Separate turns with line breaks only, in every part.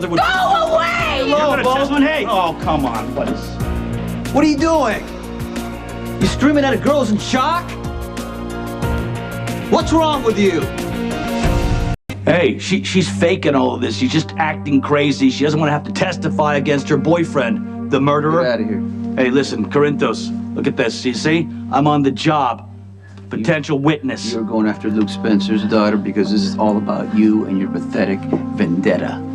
Go away!
Hello, Baldwin. Hey. Oh, come on. What is...
What are you doing? You screaming at a girl who's in shock? What's wrong with you?
Hey, she's faking all of this. She's just acting crazy. She doesn't want to have to testify against her boyfriend, the murderer.
Get out of here.
Hey, listen, Corinthos, look at this. You see? I'm on the job. Potential witness.
You're going after Luke Spencer's daughter because this is all about you and your pathetic vendetta.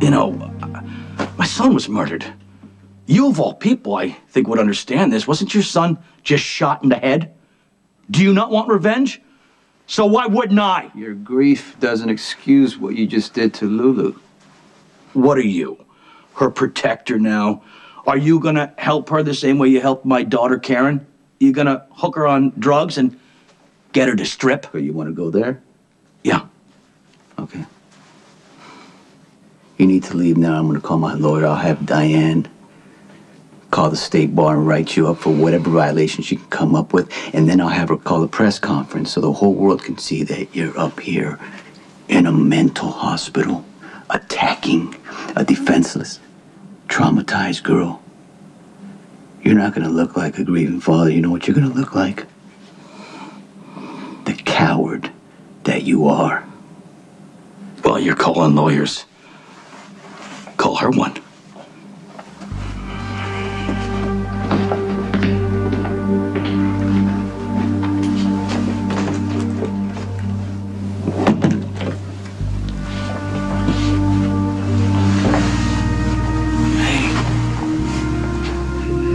You know, my son was murdered. You, of all people, I think would understand this. Wasn't your son just shot in the head? Do you not want revenge? So why wouldn't I?
Your grief doesn't excuse what you just did to Lulu.
What are you? Her protector now? Are you gonna help her the same way you helped my daughter, Karen? You gonna hook her on drugs and get her to strip?
So you want to go there?
Yeah.
Okay. You need to leave now. I'm going to call my lawyer. I'll have Diane call the state bar and write you up for whatever violations she can come up with. And then I'll have her call a press conference so the whole world can see that you're up here in a mental hospital attacking a defenseless, traumatized girl. You're not going to look like a grieving father. You know what you're going to look like? The coward that you are.
Well, you're calling lawyers. Call her one.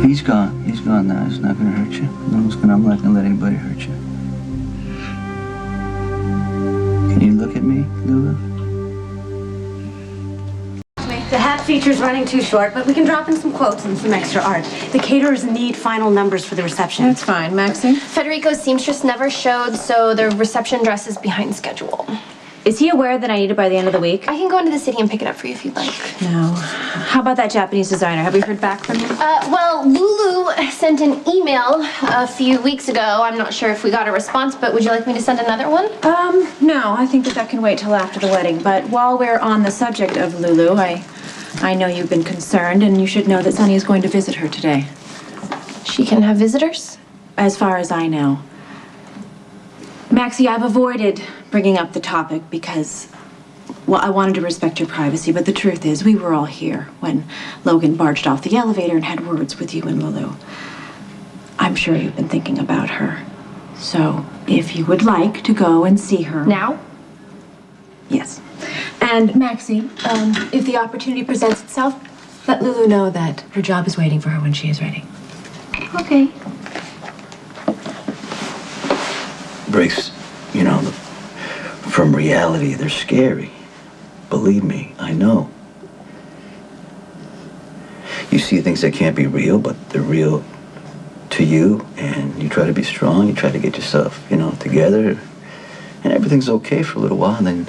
He's gone. He's gone now. It's not gonna hurt you. I'm not gonna let anybody hurt you. Can you look at me, Lulu?
The hat feature's running too short, but we can drop in some quotes and some extra art. The caterers need final numbers for the reception.
That's fine. Maxie?
Federico's seamstress never showed, so the reception dress is behind schedule.
Is he aware that I need it by the end of the week?
I can go into the city and pick it up for you if you'd like.
No. How about that Japanese designer? Have we heard back from him?
Well, Lulu sent an email a few weeks ago. I'm not sure if we got a response, but would you like me to send another one?
No. I think that can wait till after the wedding. But while we're on the subject of Lulu, I know you've been concerned, and you should know that Sonny is going to visit her today.
She can have visitors?
As far as I know. Maxie, I've avoided bringing up the topic because, well, I wanted to respect your privacy, but the truth is we were all here when Logan barged off the elevator and had words with you and Lulu. I'm sure you've been thinking about her. So, if you would like to go and see her...
Now?
Yes. And Maxie, if the opportunity presents itself, let Lulu know that her job is waiting for her when she is ready.
Okay.
Breaks, you know, from reality, they're scary. Believe me, I know. You see things that can't be real, but they're real to you, and you try to be strong, you try to get yourself, you know, together, and everything's okay for a little while, and then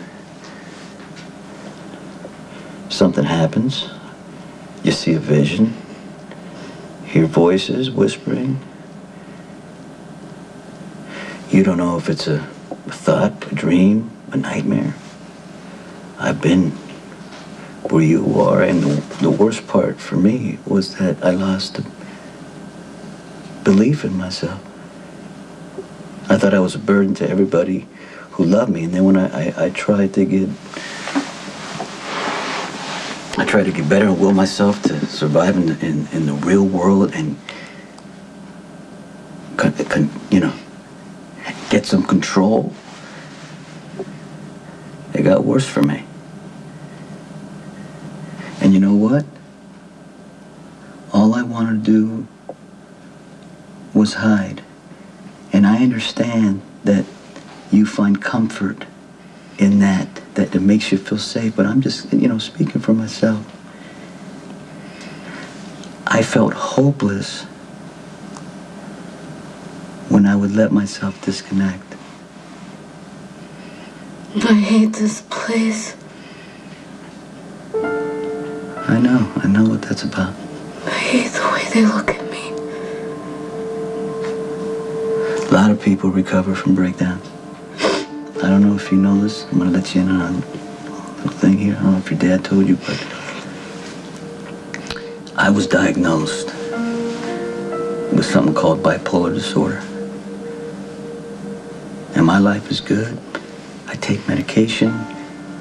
something happens. You see a vision, hear voices whispering. You don't know if it's a thought, a dream, a nightmare. I've been where you are, and the worst part for me was that I lost the belief in myself. I thought I was a burden to everybody who loved me, and then when I tried to get better and will myself to survive in the real world and you know, get some control. It got worse for me. And you know what? All I wanted to do was hide. And I understand that you find comfort in that makes you feel safe, but I'm just, you know, speaking for myself. I felt hopeless when I would let myself disconnect.
I hate this place.
I know what that's about.
I hate the way they look at me.
A lot of people recover from breakdowns. I don't know if you know this. I'm gonna let you in on little thing here. I don't know if your dad told you, but I was diagnosed with something called bipolar disorder. And my life is good. I take medication.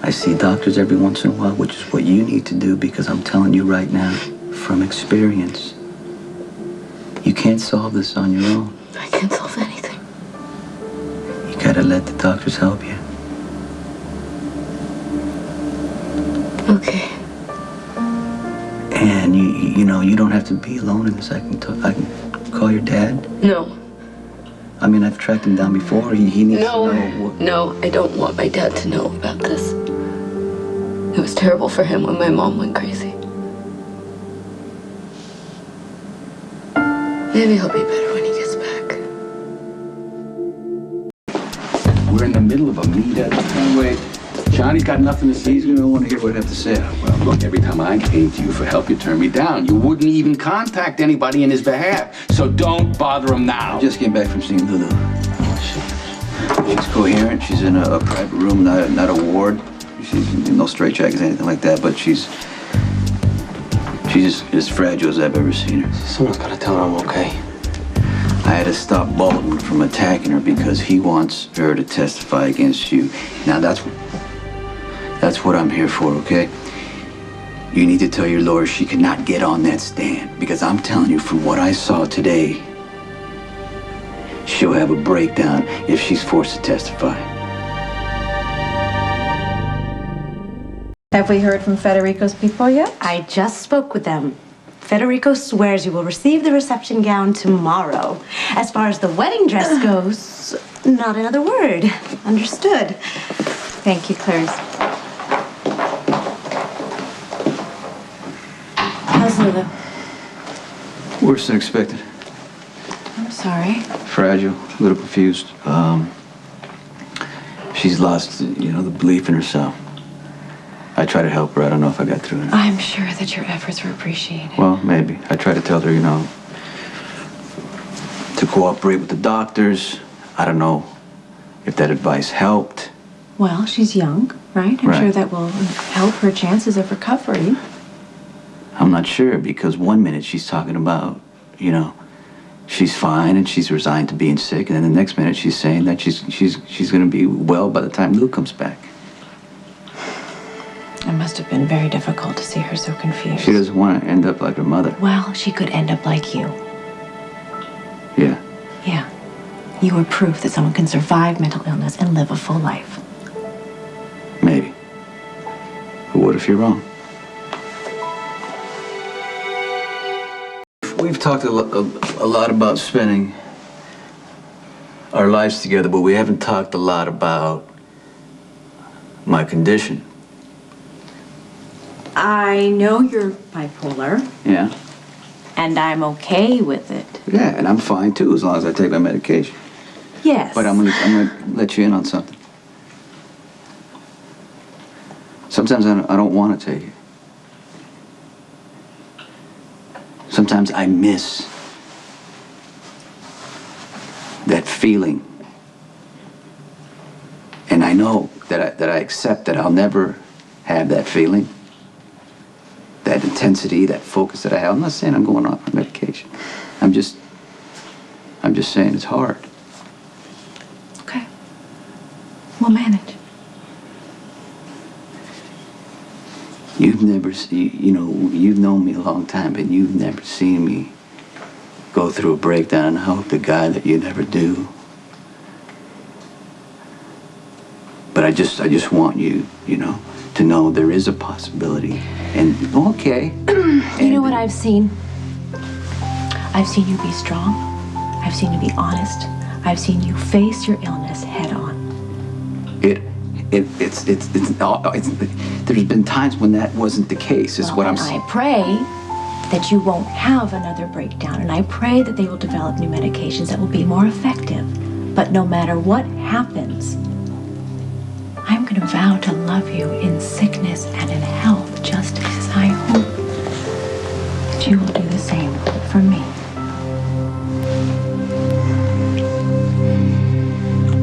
I see doctors every once in a while, which is what you need to do, because I'm telling you right now, from experience, you can't solve this on your own.
I can't solve anything.
You gotta let the doctors help you.
Okay.
And you know, you don't have to be alone in this. I can call your dad.
No.
I mean, I've tracked him down before. He needs to know what...
No, I don't want my dad to know about this. It was terrible for him when my mom went crazy. Maybe he'll be better when he gets back.
We're in the middle of a meetup. Wait, Johnny's got nothing to say.
He's gonna want to hear what I have to say.
Well, look, every time I came to you for help, you turned me down. You wouldn't even contact anybody in his behalf. So don't bother him now.
I just came back from seeing Lulu. She's coherent. She's in a private room, not a ward. She's in no straitjackets, anything like that. But she's as fragile as I've ever seen her.
Someone's got to tell her I'm okay.
I had to stop Baldwin from attacking her because he wants her to testify against you. Now that's what I'm here for, okay? You need to tell your lawyer she cannot get on that stand, because I'm telling you from what I saw today, she'll have a breakdown if she's forced to testify.
Have we heard from Federico's people yet?
I just spoke with them. Federico swears you will receive the reception gown tomorrow. As far as the wedding dress goes, not another word. Understood.
Thank you, Clarice.
How's Lulu?
Worse than expected.
I'm sorry.
Fragile, a little confused. She's lost, the belief in herself. I tried to help her. I don't know if I got through it.
I'm sure that your efforts were appreciated.
Well, maybe. I tried to tell her, to cooperate with the doctors. I don't know if that advice helped.
Well, she's young, right? I'm
Right.
sure that will help her chances of recovery.
I'm not sure, because one minute she's talking about, she's fine and she's resigned to being sick, and then the next minute she's saying that she's going to be well by the time Lou comes back.
It must have been very difficult to see her so confused.
She doesn't want to end up like her mother.
Well, she could end up like you.
Yeah.
Yeah. You are proof that someone can survive mental illness and live a full life.
Maybe. But what if you're wrong? We've talked a lot about spending our lives together, but we haven't talked a lot about my condition.
I know you're bipolar,
Yeah?
and I'm okay with it.
Yeah, and I'm fine too, as long as I take my medication.
Yes.
But I'm gonna let you in on something. Sometimes I don't want to take it. Sometimes I miss that feeling. And I know that I accept that I'll never have that feeling, that intensity, that focus that I have. I'm not saying I'm going off my medication. I'm just saying it's hard.
Okay. We'll manage.
You've never, you've known me a long time, but you've never seen me go through a breakdown. And I hope the guy that you never do. But I just want you, to know there is a possibility. And okay.
You know what I've seen? I've seen you be strong. I've seen you be honest. I've seen you face your illness head on.
There's been times when that wasn't the case, is what I'm
And
saying.
I pray that you won't have another breakdown, and I pray that they will develop new medications that will be more effective. But no matter what happens, I'm going to vow to love you in sickness and in health, just as I hope that you will do the same for me.